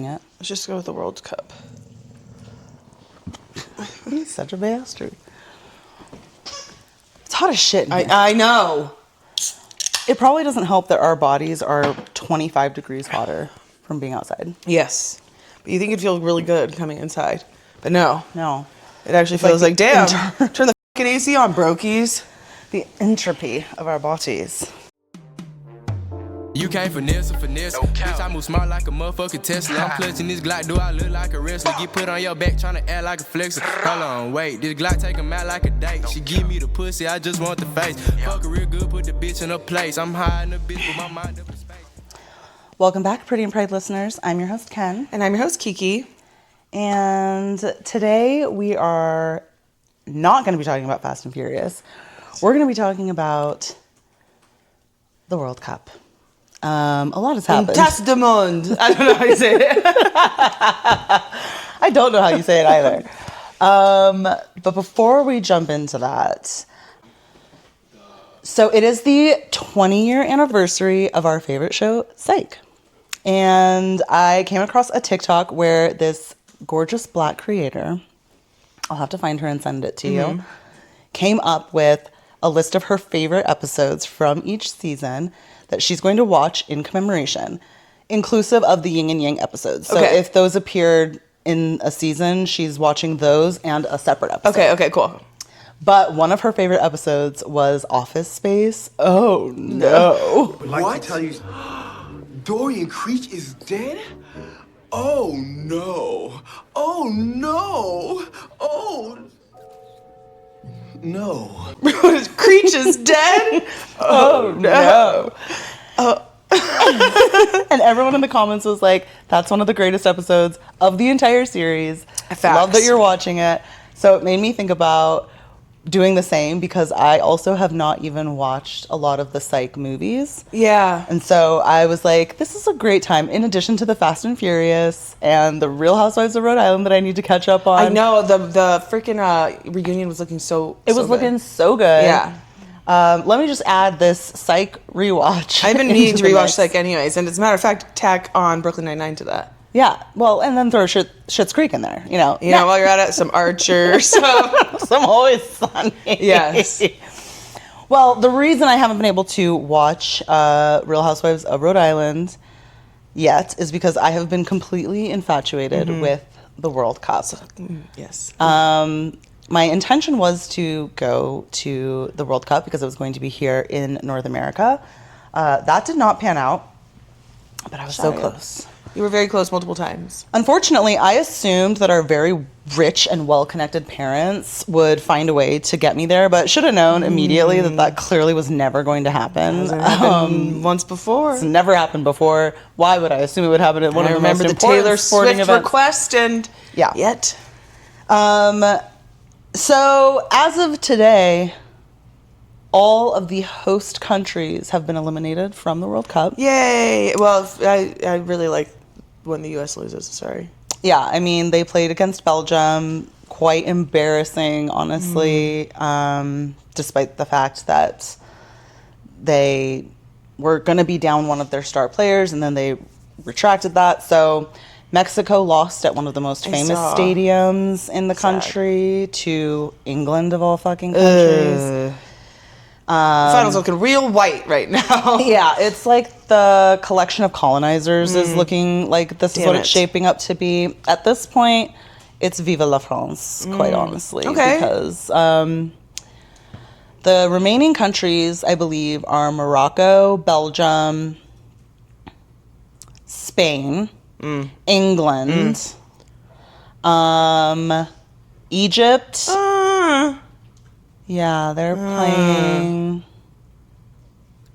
it. Let's just go with the World Cup. He's such a bastard. It's hot as shit in here. I know. It probably doesn't help that our bodies are 25 degrees hotter from being outside. Yes. But you think it'd feel really good coming inside. But no. No. It actually feels like damn, turn the fucking AC on, brokies. The entropy of our bodies. You can't finesse. Bitch, I move smart like a motherfucking Tesla. I'm clutching this Glock, do I look like a wrestler? Get put on your back, tryna act like a flexer. Hold on, wait, this Glock take him out like a date. She give me the pussy, I just want the face. Fuck her real good, put the bitch in her place. I'm high in the bitch, but my mind up in space. Welcome back, Pretty and Pride listeners. I'm your host, Ken. And I'm your host, Kiki. And today we are not going to be talking about Fast and Furious. We're going to be talking about the World Cup. A lot has happened. Tas de monde. I don't know how you say it. I don't know how you say it either. But before we jump into that, so it is the 20-year anniversary of our favorite show, Psych. And I came across a TikTok where this gorgeous Black creator, I'll have to find her and send it to you, came up with a list of her favorite episodes from each season that she's going to watch in commemoration, inclusive of the yin and yang episodes. So if those appeared in a season, she's watching those and a separate episode. Okay, cool. But one of her favorite episodes was Office Space. Oh, no. Would like to tell you, Dorian Creech is dead? Oh, no. Oh, no. Oh, no. Creech is dead? Oh, no. And everyone in the comments was like, that's one of the greatest episodes of the entire series. Facts. Love that you're watching it. So it made me think about doing the same because I also have not even watched a lot of the Psych movies. Yeah. And so I was like, this is a great time, in addition to the Fast and Furious and the Real Housewives of Rhode Island that I need to catch up on. I know, the freaking reunion was looking looking so good. Yeah. Let me just add this Psych rewatch. I've been needing to the rewatch mix. Psych anyways, and as a matter of fact, tack on Brooklyn Nine-Nine to that. Yeah, well, and then throw Schitt's Creek in there, You know, while you're at it, some Archer, some Always Sunny. Yes. Well, the reason I haven't been able to watch Real Housewives of Rhode Island yet is because I have been completely infatuated with the World Cup. Yes. My intention was to go to the World Cup because it was going to be here in North America. That did not pan out, but I was so close. You were very close multiple times. Unfortunately, I assumed that our very rich and well-connected parents would find a way to get me there, but should have known immediately that clearly was never going to happen. Hasn't happened once before. It's never happened before. Why would I assume it would happen at one of the most important Taylor sporting Swift events? request and yet. So as of today, all of the host countries have been eliminated from the World Cup. Yay! Well, I really like when the U.S. loses. Sorry. Yeah, I mean, they played against Belgium. Quite embarrassing, honestly, despite the fact that they were going to be down one of their star players, and then they retracted that. So Mexico lost at one of the most famous stadiums in the country to England, of all fucking countries. Finals looking real white right now. Yeah, it's like the collection of colonizers is looking like this is what it's shaping up to be. At this point, it's Viva la France, quite honestly. Okay. Because the remaining countries, I believe, are Morocco, Belgium, Spain, England, Egypt. Yeah, they're playing.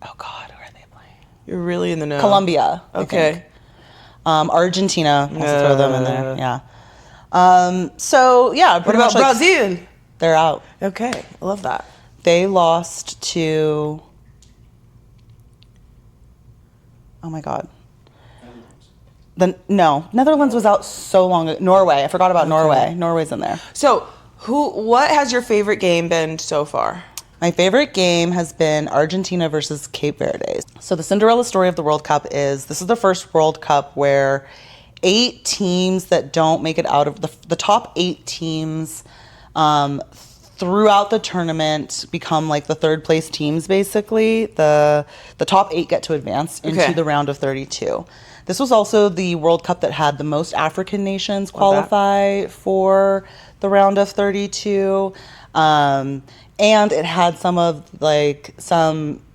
Oh God, who are they playing? You're really in the know. Colombia. Okay. Argentina. Let's throw them in there. Yeah. So yeah, What pretty about much Brazil? they're out. Okay, I love that. They lost to. Oh my God. Netherlands was out so long ago. Norway. I forgot about Norway. Norway's in there. So, what has your favorite game been so far? My favorite game has been Argentina versus Cape Verde. So the Cinderella story of the World Cup is this is the first World Cup where 8 teams that don't make it out of the top 8 teams throughout the tournament become like the third place teams. Basically, the top 8 get to advance into the round of 32. This was also the World Cup that had the most African nations qualify for the round of 32. And it had some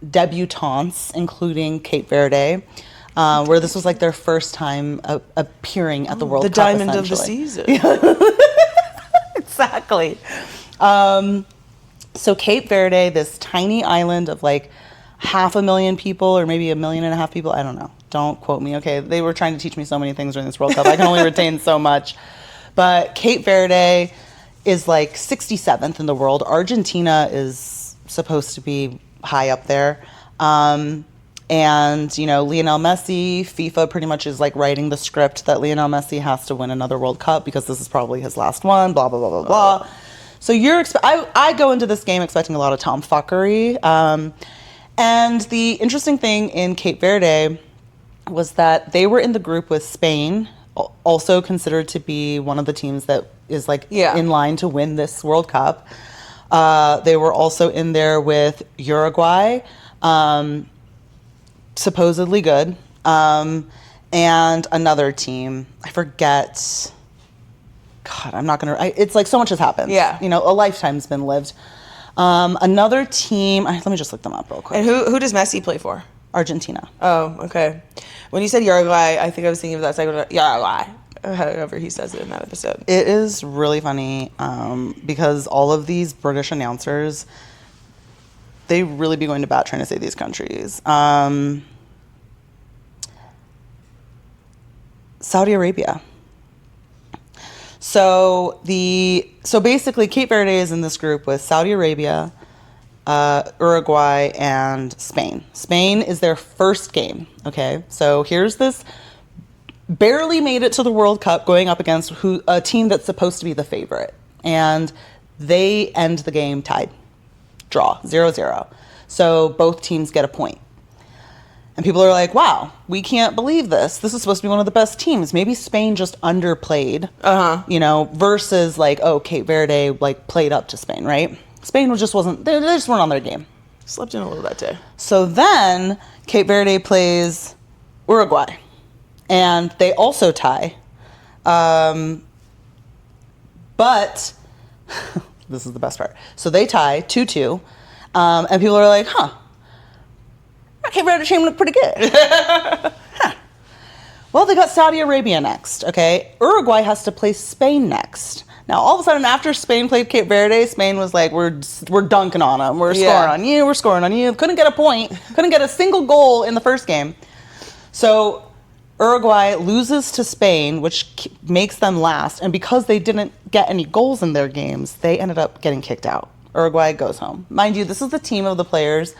debutantes, including Cape Verde, where this was like their first time appearing at the World Cup. The diamond of the season. Exactly. So Cape Verde, this tiny island of like 500,000 people, or maybe 1.5 million people, I don't know. Don't quote me, okay? They were trying to teach me so many things during this World Cup. I can only retain so much. But Cape Verde is like 67th in the world. Argentina is supposed to be high up there. And, you know, Lionel Messi, FIFA pretty much is like writing the script that Lionel Messi has to win another World Cup because this is probably his last one, blah, blah, blah, blah, blah. So I go into this game expecting a lot of tomfuckery. And the interesting thing in Cape Verde was that they were in the group with Spain, also considered to be one of the teams that is like in line to win this World Cup. They were also in there with Uruguay, supposedly good, and another team. I forget. God, I'm not gonna. It's like so much has happened. Yeah, you know, a lifetime's been lived. Another team. Let me just look them up real quick. And who does Messi play for? Argentina. Oh, okay. When you said Uruguay, I think I was thinking of that segment. Uruguay. However he says it in that episode. It is really funny because all of these British announcers, they really be going to bat trying to say these countries. Saudi Arabia. So basically Cape Verde is in this group with Saudi Arabia, Uruguay, and Spain. Spain is their first game, okay? So here's this barely made it to the World Cup going up against a team that's supposed to be the favorite. And they end the game tied. Draw, 0-0. So both teams get a point. And people are like, wow, we can't believe this. This is supposed to be one of the best teams. Maybe Spain just underplayed, you know, versus like, oh, Cape Verde like played up to Spain, right? Spain just wasn't, they just weren't on their game. Slept in a little that day. So then Cape Verde plays Uruguay. And they also tie. But this is the best part. So they tie 2-2. And people are like, huh. Cape Verde team looked pretty good. Huh. Well, they got Saudi Arabia next, okay? Uruguay has to play Spain next. Now, all of a sudden, after Spain played Cape Verde, Spain was like, we're dunking on them. We're scoring on you. We're scoring on you. Couldn't get a point. Couldn't get a single goal in the first game. So Uruguay loses to Spain, which makes them last. And because they didn't get any goals in their games, they ended up getting kicked out. Uruguay goes home. Mind you, this is the team of the players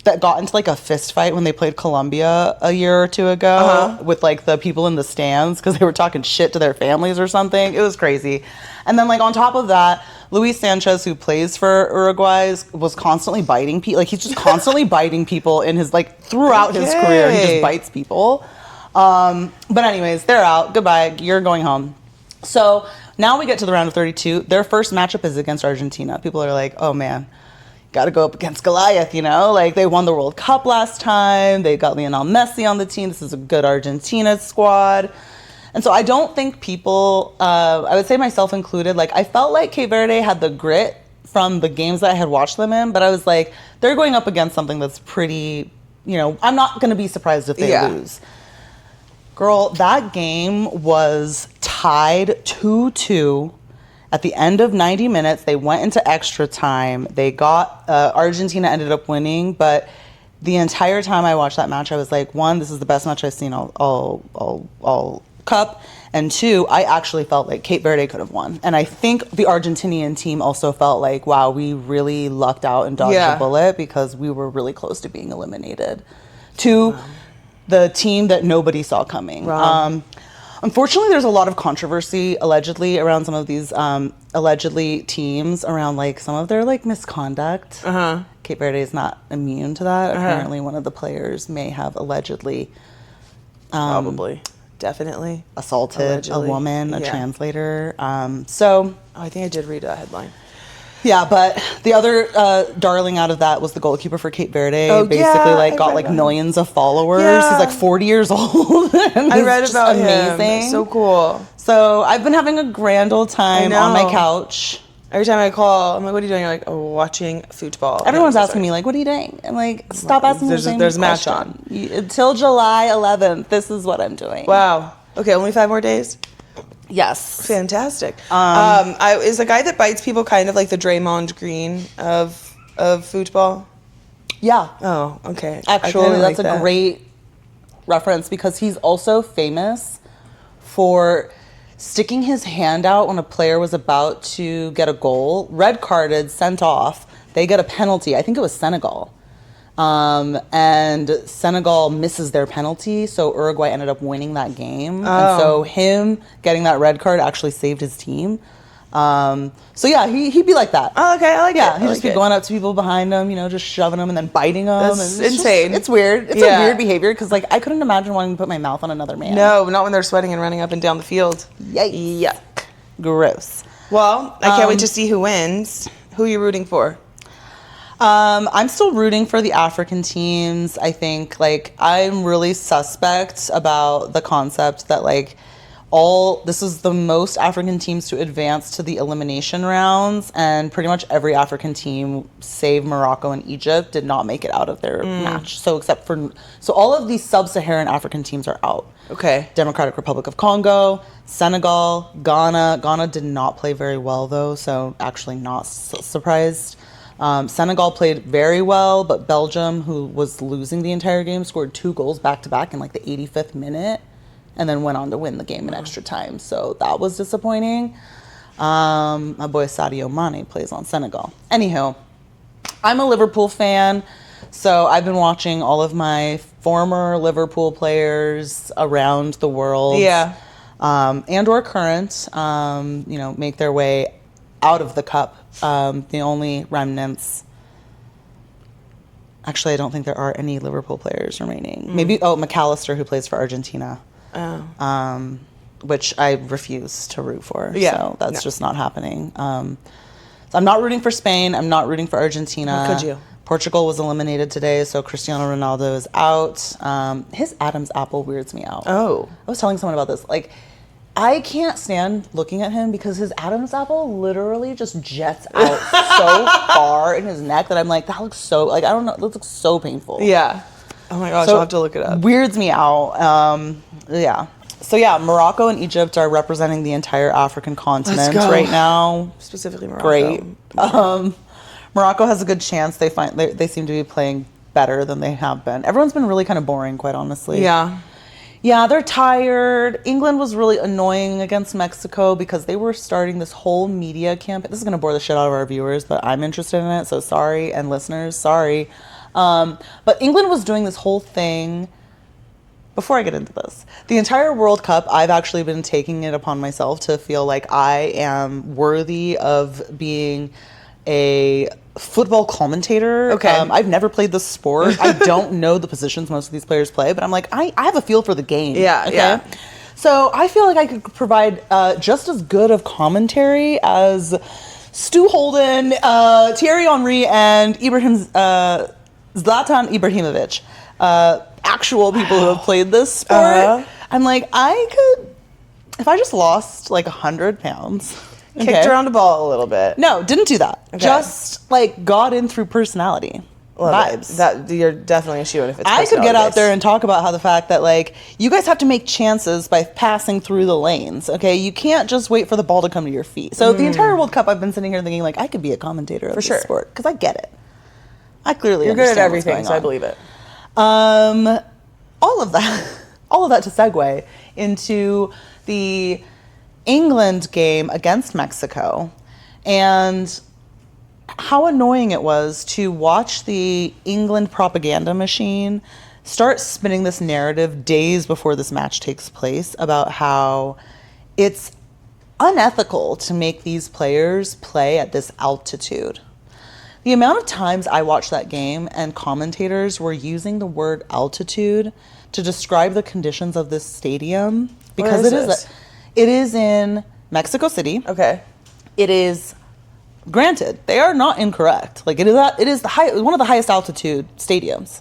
that got into like a fist fight when they played Colombia a year or two ago with like the people in the stands because they were talking shit to their families or something. It was crazy. And then like on top of that, Luis Sanchez, who plays for Uruguay, was constantly biting people. Like he's just constantly biting people in his like throughout his career. He just bites people. But anyways, they're out. Goodbye. You're going home. So now we get to the round of 32. Their first matchup is against Argentina. People are like, oh man, got to go up against Goliath, you know? Like, they won the World Cup last time. They got Lionel Messi on the team. This is a good Argentina squad. And so I don't think people, I would say myself included, like, I felt like Cape Verde had the grit from the games that I had watched them in, but I was like, they're going up against something that's pretty, you know, I'm not going to be surprised if they lose. Girl, that game was tied 2-2. At the end of 90 minutes, they went into extra time. They got, Argentina ended up winning, but the entire time I watched that match, I was like, one, this is the best match I've seen all Cup, and two, I actually felt like Cape Verde could have won. And I think the Argentinian team also felt like, wow, we really lucked out and dodged a bullet because we were really close to being eliminated to the team that nobody saw coming. Wow. Unfortunately, there's a lot of controversy allegedly around some of these allegedly teams around like some of their like misconduct. Cape Verde is not immune to that. Apparently, one of the players may have allegedly probably definitely assaulted Allegedly. a woman, a Yeah. translator. Oh, I think I did read that headline. Yeah, but the other darling out of that was the goalkeeper for Cape Verde. Oh, Basically, yeah, like I got read like about millions of followers. Yeah. He's like 40 years old. And I he's read just about amazing. him. So cool. So I've been having a grand old time on my know. couch. Every time I call, I'm like, "What are you doing?" You're like, "Oh, watching football." Everyone's asking me like, "What are you doing?" I'm like, "Stop asking There's the a- same there's a match question. Until July 11th. This is what I'm doing." Wow. Okay, only 5 more days. Yes. Fantastic. Is the guy that bites people kind of like the Draymond Green of football? Yeah. Oh, okay. Actually, that's a great reference because he's also famous for sticking his hand out when a player was about to get a goal, red carded, sent off. They get a penalty. I think it was Senegal. And Senegal misses their penalty, so Uruguay ended up winning that game. And so him getting that red card actually saved his team. So yeah, he'd be like that. Oh, okay, I like it. Yeah, he'd I just like be going up to people behind him, just shoving them and then biting them. That's and it's insane. It's weird. It's Yeah. a weird behavior because like I couldn't imagine wanting to put my mouth on another man. No, not when they're sweating and running up and down the field. Yikes. Yuck. Gross. Well, I can't wait to see who wins. Who are you rooting for? I'm still rooting for the African teams. I think like I'm really suspect about the concept that like this is the most African teams to advance to the elimination rounds, and pretty much every African team, save Morocco and Egypt, did not make it out of their match. So all of these sub-Saharan African teams are out. Okay. Democratic Republic of Congo, Senegal, Ghana. Ghana did not play very well though, so actually not surprised. Senegal played very well, but Belgium, who was losing the entire game, scored 2 goals back-to-back in like the 85th minute and then went on to win the game in extra time. So that was disappointing. My boy Sadio Mane plays on Senegal. Anywho, I'm a Liverpool fan, so I've been watching all of my former Liverpool players around the world. Yeah. And or current, make their way out of the cup. The only remnants. Actually, I don't think there are any Liverpool players remaining. Maybe McAllister, who plays for Argentina. Oh. Which I refuse to root for. Yeah. So that's just not happening. So I'm not rooting for Spain. I'm not rooting for Argentina. How could you? Portugal was eliminated today, so Cristiano Ronaldo is out. His Adam's apple weirds me out. Oh. I was telling someone about this. Like, I can't stand looking at him because his Adam's apple literally just jets out so far in his neck that I'm like, that looks so, like, I don't know, that looks so painful. Yeah. Oh my gosh, So I'll have to look it up. Weirds me out. Yeah. So yeah, Morocco and Egypt are representing the entire African continent go. right now. Specifically Morocco. Great. Morocco has a good chance. They seem to be playing better than they have been. Everyone's been really kind of boring, quite honestly. Yeah. Yeah, they're tired. England was really annoying against Mexico because they were starting this whole media campaign. This is going to bore the shit out of our viewers, but I'm interested in it, so sorry. And listeners, sorry. But England was doing this whole thing. Before I get into this, the entire World Cup, I've actually been taking it upon myself to feel like I am worthy of being a football commentator. Okay. I've never played the sport. I don't know the positions most of these players play, but I'm like, I have a feel for the game. Yeah, okay? yeah. So I feel like I could provide just as good of commentary as Stu Holden, Thierry Henry, and Zlatan Ibrahimovic. Actual people who have played this sport. Uh-huh. I'm like, I could, if I just lost like 100 pounds. Kicked around a ball a little bit. No, didn't do that. Okay. Just like got in through personality. Vibes. That you're definitely a shoe if it's I could get out personality-based. there and talk about how the fact that like you guys have to make chances by passing through the lanes. Okay, you can't just wait for the ball to come to your feet. So the entire World Cup, I've been sitting here thinking like I could be a commentator of this sure. sport because I get it. I clearly You're good at understand what's everything, going so I on. believe it. All of that to segue into the England game against Mexico and how annoying it was to watch the England propaganda machine start spinning this narrative days before this match takes place about how it's unethical to make these players play at this altitude. The amount of times I watched that game and commentators were using the word altitude to describe the conditions of this stadium, because it is in Mexico City. Okay. It is, granted, they are not incorrect. Like it is one of the highest altitude stadiums.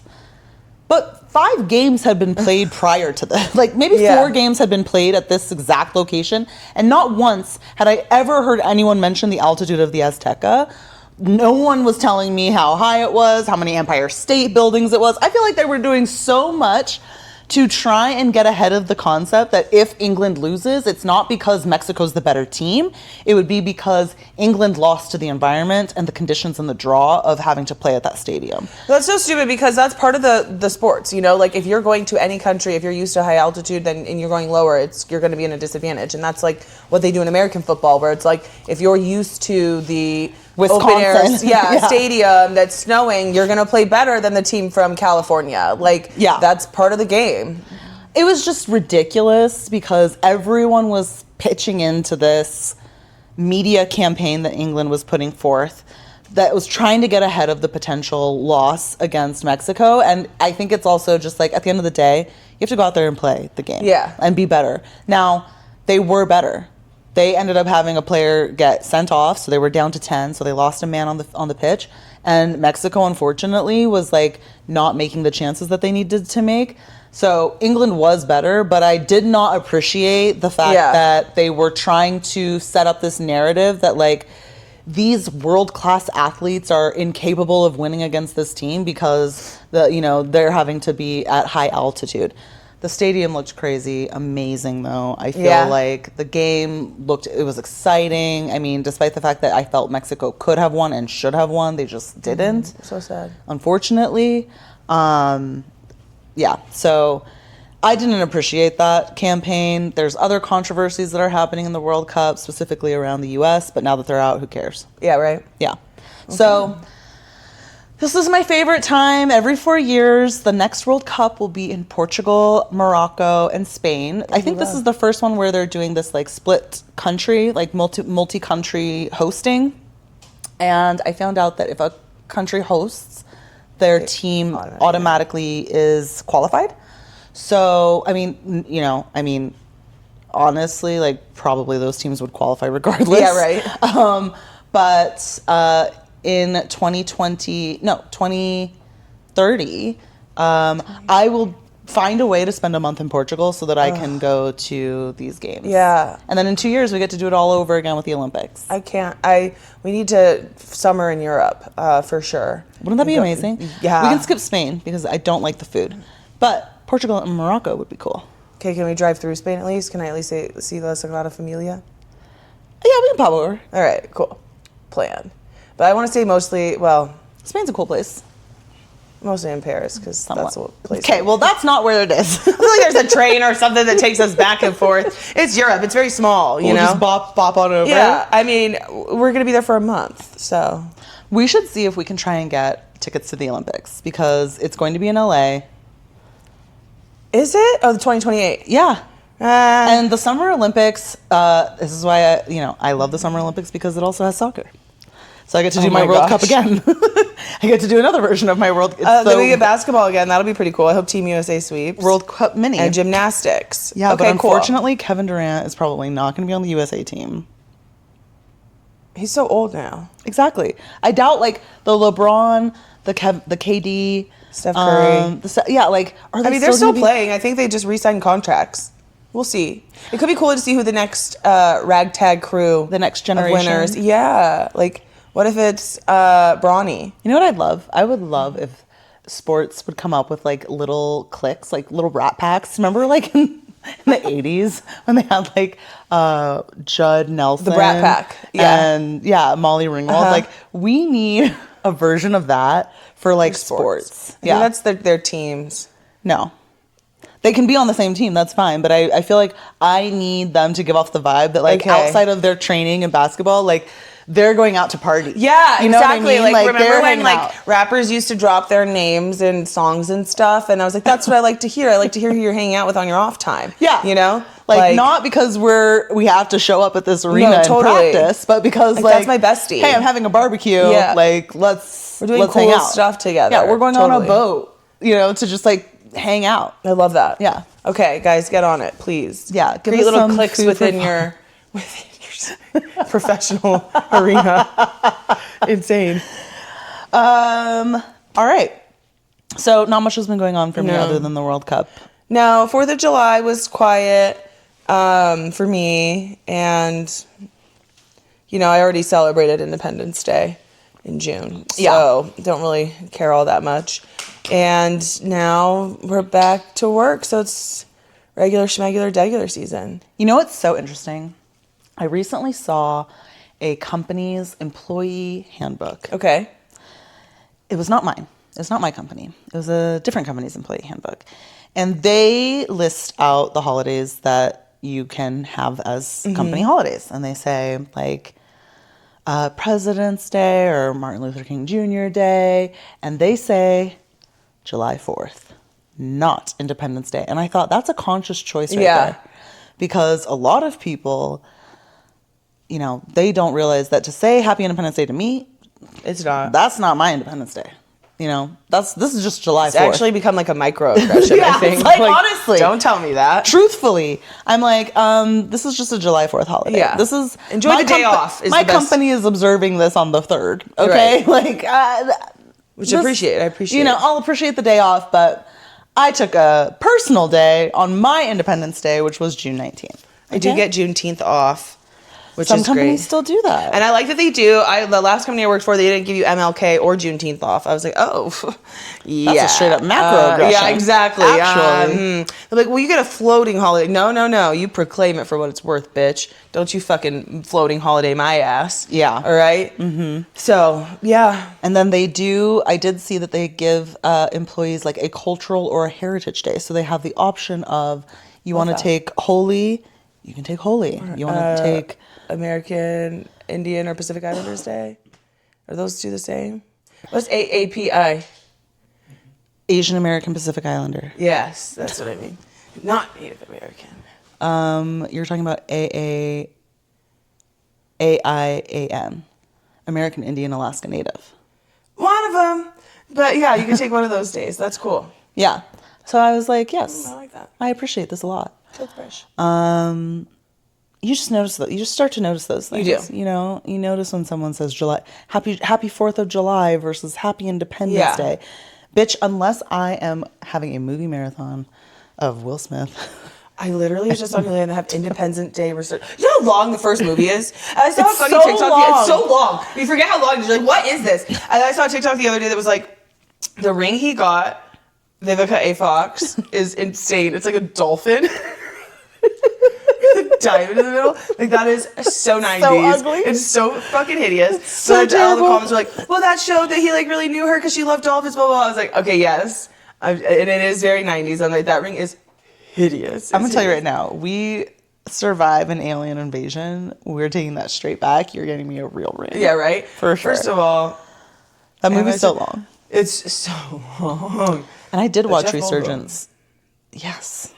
But 5 games had been played prior to this. Like maybe 4 games had been played at this exact location, and not once had I ever heard anyone mention the altitude of the Azteca. No one was telling me how high it was, how many Empire State Buildings it was. I feel like they were doing so much to try and get ahead of the concept that if England loses, it's not because Mexico's the better team. It would be because England lost to the environment and the conditions and the draw of having to play at that stadium. That's so stupid, because that's part of the sports, you know? Like, if you're going to any country, if you're used to high altitude and you're going lower, you're going to be in a disadvantage. And that's like what they do in American football, where it's like, if you're used to the Wisconsin. open air stadium that's snowing, you're going to play better than the team from California. Like, that's part of the game. It was just ridiculous because everyone was pitching into this media campaign that England was putting forth that was trying to get ahead of the potential loss against Mexico. And I think it's also just like, at the end of the day, you have to go out there and play the game. And be better. Now, they were better. They ended up having a player get sent off, so they were down to 10, so they lost a man on the pitch. And Mexico, unfortunately, was like not making the chances that they needed to make. So England was better, but I did not appreciate the fact that they were trying to set up this narrative that like these world-class athletes are incapable of winning against this team because they're having to be at high altitude. The stadium looked crazy, amazing though. I feel like the game it was exciting. I mean, despite the fact that I felt Mexico could have won and should have won, they just didn't. So sad. Unfortunately. So I didn't appreciate that campaign. There's other controversies that are happening in the World Cup, specifically around the US, but now that they're out, who cares? Yeah, right? Yeah. Okay. So this is my favorite time. Every 4 years, the next World Cup will be in Portugal, Morocco, and Spain. I think this is the first one where they're doing this like split country, like multi-country hosting. And I found out that if a country hosts, their team automatically is qualified. So, honestly, like probably those teams would qualify regardless. Yeah, right. In 2030, I will find a way to spend a month in Portugal so that I can go to these games. Yeah. And then in 2 years, we get to do it all over again with the Olympics. I can't. We need to summer in Europe for sure. Wouldn't that be amazing? Yeah. We can skip Spain because I don't like the food. But Portugal and Morocco would be cool. Okay, can we drive through Spain at least? Can I at least see La Sagrada Familia? Yeah, we can pop over. All right, cool. Plan. But I want to stay mostly, Spain's a cool place. Mostly in Paris, because that's what place. Okay, well, that's not where it is. I feel like there's a train or something that takes us back and forth. It's Europe. It's very small, you know? Just bop on over. Yeah, I mean, we're going to be there for a month, so. We should see if we can try and get tickets to the Olympics, because it's going to be in LA. Is it? Oh, the 2028. Yeah. And the Summer Olympics, this is why I love the Summer Olympics, because it also has soccer. So I get to do my World Cup again. I get to do another version of my World Cup. Then we get basketball again. That'll be pretty cool. I hope Team USA sweeps. World Cup mini. And gymnastics. Yeah, okay, but unfortunately, cool. Kevin Durant is probably not going to be on the USA team. He's so old now. Exactly. I doubt, like, the LeBron, the KD. Steph Curry. Are they they're still playing. I think they just re-signed contracts. We'll see. It could be cool to see who the next ragtag crew. The next generation. Of winners. Yeah. Like, what if it's Bronny? You know what I'd love? I would love if sports would come up with like little cliques, like little rat packs. Remember like in the 80s when they had like Judd Nelson. The Brat Pack. Yeah. And Molly Ringwald. Like we need a version of that for like sports. Yeah. That's their teams. No. They can be on the same team, that's fine. But I feel like I need them to give off the vibe that like outside of their training in basketball, like they're going out to party. Yeah, you know exactly. What I mean? Like remember when out. Rappers used to drop their names in songs and stuff, and I was like, that's what I like to hear. I like to hear who you're hanging out with on your off time. Yeah. You know? Like not because we have to show up at this arena and practice, but because that's my bestie. Hey, I'm having a barbecue. Yeah. Like we're doing let's cool hang out. stuff together. Yeah, we're going on a boat, to just like hang out. I love that. Yeah. Okay, guys, get on it, please. Yeah, create little clicks within your professional arena. Insane. All right. So not much has been going on for me other than the World Cup. No, 4th of July was quiet for me, and I already celebrated Independence Day in June, so don't really care all that much. And now we're back to work, so it's regular schmegular degular season. You know what's so interesting? I recently saw a company's employee handbook. Okay. It was not mine. It was not my company. It was a different company's employee handbook. And they list out the holidays that you can have as company holidays. And they say, like, President's Day or Martin Luther King Jr. Day. And they say July 4th, not Independence Day. And I thought, that's a conscious choice right there. Because a lot of people, they don't realize that to say Happy Independence Day to me, it's not. That's not my Independence Day. This is just July 4th. It's actually become like a microaggression, I think. Like, honestly. Don't tell me that. Truthfully, I'm like, this is just a July 4th holiday. Yeah. This is enjoy the day off. My company is observing this on the 3rd. Okay. Right. Which I appreciate. I'll appreciate the day off, but I took a personal day on my Independence Day, which was June 19th. Okay? I do get Juneteenth off. Which Some is companies great. still do that. And I like that they do. The last company I worked for, they didn't give you MLK or Juneteenth off. I was like, oh, yeah. That's a straight up macro aggression. Yeah, exactly. Actually. They're like, well, you get a floating holiday. No. You proclaim it for what it's worth, bitch. Don't you fucking floating holiday my ass. Yeah. All right? Mm-hmm. So, yeah. And then I did see that they give employees like a cultural or a heritage day. So they have the option of, you want to take holy, you can take holy. You want to take... American Indian or Pacific Islanders Day? Are those two the same? What's AAPI? Asian American Pacific Islander. Yes, that's what I mean. Not Native American. You're talking about AIAN, American Indian Alaska Native. One of them. But yeah, you can take one of those days. That's cool. Yeah. So I was like, yes. I like that. I appreciate this a lot. That's fresh. You just notice that. You just start to notice those things. You do. You notice when someone says Happy 4th of July versus Happy Independence Day. Bitch, unless I am having a movie marathon of Will Smith. I literally was just on Hulu and have Independence Day research. You know how long the first movie is? I saw a funny so TikTok. long. It's so long. You forget how long. You're like, what is this? And I saw a TikTok the other day that was like, the ring he got, Vivica A. Fox, is insane. It's like a dolphin. Diamond in the middle, like that is so 90s. So ugly. It's so fucking hideous. So all the terrible. comments are like, well, that showed that he like really knew her because she loved dolphins. Blah blah. I was like, okay, yes, and it is very 90s. I'm like, that ring is hideous. I'm gonna tell you right now, we survive an alien invasion. We're taking that straight back. You're getting me a real ring. Yeah, right. For sure. First of all, that movie's so long. It's so long. And I did watch Jeff Resurgence. Yes.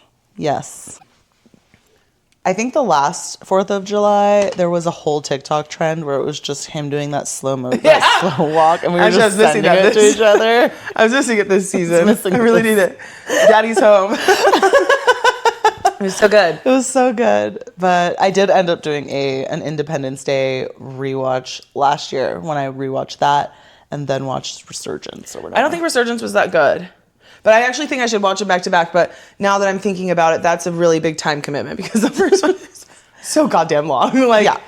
I think the last 4th of July, there was a whole TikTok trend where it was just him doing that slow walk, and we were just sending it to each other. I was missing it this season. Missing I really need it. Daddy's home. It was so good. It was so good. But I did end up doing an Independence Day rewatch last year when I rewatched that and then watched Resurgence or whatever. I don't think Resurgence was that good. But I actually think I should watch it back to back. But now that I'm thinking about it, that's a really big time commitment because the first one is so goddamn long. Yeah.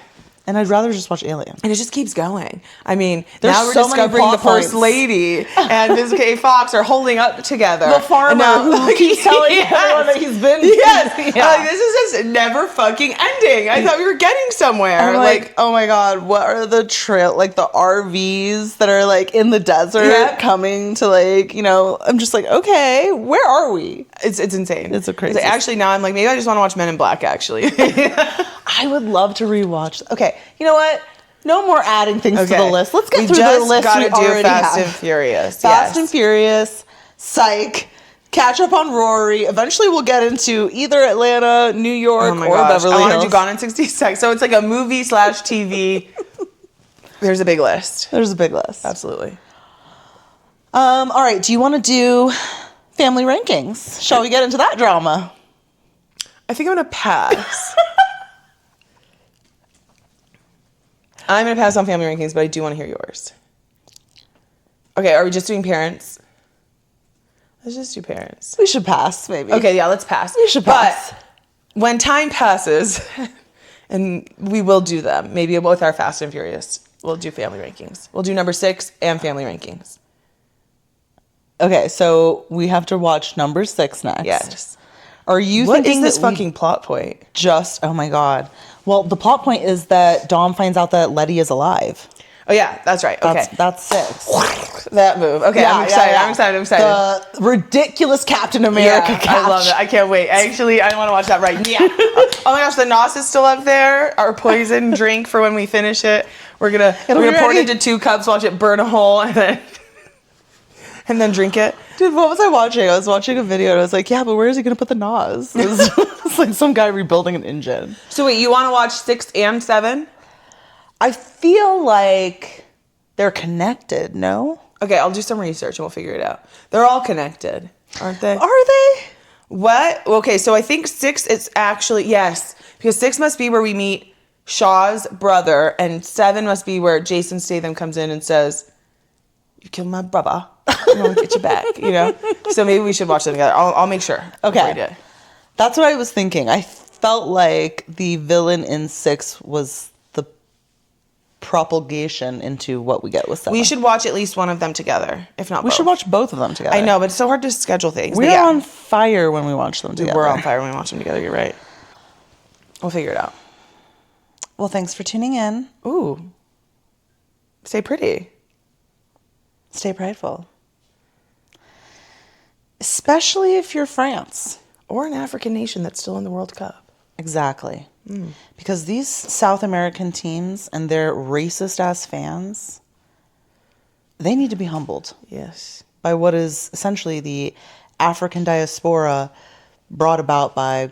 And I'd rather just watch Alien. And it just keeps going. I mean, there's now we're so many discovering the plot First points. Lady and Ms. K. Fox are holding up together. The farmer who keeps telling everyone that he's been. Yes. Yeah. Like, this is just never fucking ending. I thought we were getting somewhere. I'm like, oh my God, what are the the RVs that are like in the desert coming to like, I'm just like, okay, where are we? It's insane. It's a crazy. Actually, now I'm like, maybe I just want to watch Men in Black, actually. I would love to rewatch. Okay, you know what? No more adding things to the list. Let's get through the list we already Fast have. and Furious. Fast and Furious, Psych, catch up on Rory. Eventually, we'll get into either Atlanta, New York, or Beverly Hills. I want to do Gone in 60 Seconds. So it's like a movie / TV. There's a big list. There's a big list. Absolutely. All right. Do you want to do family rankings? Shall we get into that drama? I think I'm going to pass. I'm going to pass on family rankings, but I do want to hear yours. Okay, are we just doing parents? Let's just do parents. We should pass, maybe. Okay, yeah, let's pass. We should pass. But when time passes, and we will do them, maybe with our Fast and Furious, we'll do family rankings. We'll do number 6 and family rankings. Okay, so we have to watch number 6 next. Yes. Are you What thinking is this that fucking plot point? oh my God. Well, the plot point is that Dom finds out that Letty is alive. Oh, yeah, that's right. Okay. That's 6. That move. Okay, Yeah, I'm excited. yeah. I'm excited. The ridiculous Captain America catch. I love it. I can't wait. I want to watch that right now. Oh my gosh, the NOS is still up there. Our poison drink for when we finish it. We're gonna pour it into 2 cups, watch it burn a hole, and then drink it. Dude, what was I watching? I was watching a video and I was like, yeah, but where is he going to put the NOS? It's like some guy rebuilding an engine. So wait, you want to watch 6 and 7? I feel like they're connected, no? Okay, I'll do some research and we'll figure it out. They're all connected, aren't they? Are they? What? Okay, so I think 6 is actually, yes. Because 6 must be where we meet Shaw's brother, and 7 must be where Jason Statham comes in and says, you killed my brother. I'm going to get you back, you know? So maybe we should watch them together. I'll make sure. Okay. That's what I was thinking. I felt like the villain in 6 was the propagation into what we get with 7. We should watch at least one of them together, if not both. We should watch both of them together. I know, but it's so hard to schedule things. We're on fire when we watch them together. We're on fire when we watch them together. You're right. We'll figure it out. Well, thanks for tuning in. Ooh. Stay pretty. Stay prideful. Especially if you're France. Or an African nation that's still in the World Cup. Exactly. Because these South American teams and their racist-ass fans, they need to be humbled. Yes. By what is essentially the African diaspora brought about by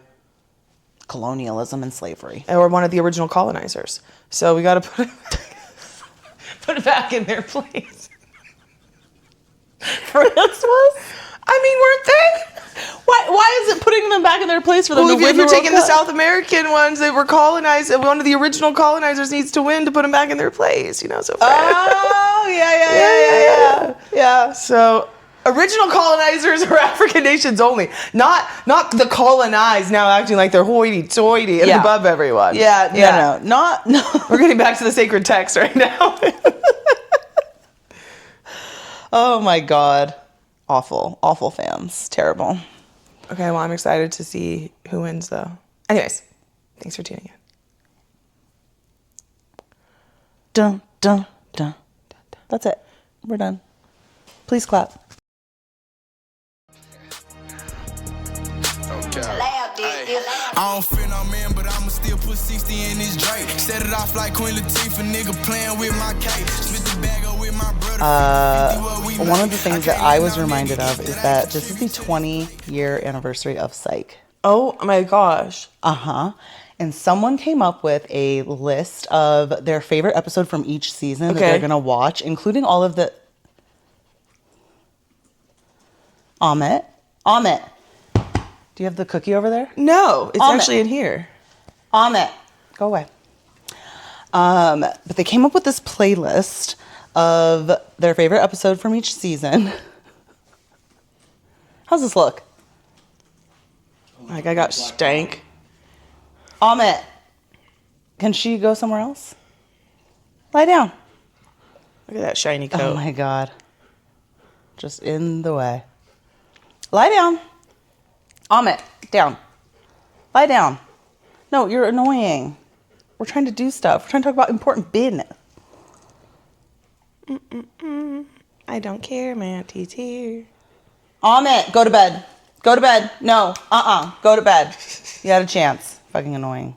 colonialism and slavery. Or one of the original colonizers. So we got to put it back in their place. France was? I mean, weren't they? Why is it putting them back in their place for them to win if you're the World taking the Cup? South American ones, they were colonized, and one of the original colonizers needs to win to put them back in their place, you know? So yeah. So original colonizers are African nations only, not the colonized now acting like they're hoity-toity and above everyone. No. We're getting back to the sacred text right now. Oh my God. Awful fans. Terrible. Okay, well, I'm excited to see who wins, though. Anyways, thanks for tuning in. Dun, dun, dun. That's it. We're done. Please clap. I don't fear no man, but I'ma still put 60 in this Drake. Set it off like Queen Latifah, nigga playing with my cake. Spit the bag up with my brother. One of the things that I was reminded of is that this is the 20-year anniversary of Psych. Oh my gosh. Uh-huh. And someone came up with a list of their favorite episode from each season that they're going to watch, including all of the... Amit? Do you have the cookie over there? No, it's actually in here. Amit, go away. But they came up with this playlist of their favorite episode from each season. How's this look? Like I got stank. Amit, can she go somewhere else? Lie down. Look at that shiny coat. Oh my God. Just in the way. Lie down. Amit, down. Lie down. No, you're annoying. We're trying to do stuff. We're trying to talk about important business. I don't care, man. TT. Amit, go to bed. Go to bed. No. Go to bed. You had a chance. Fucking annoying.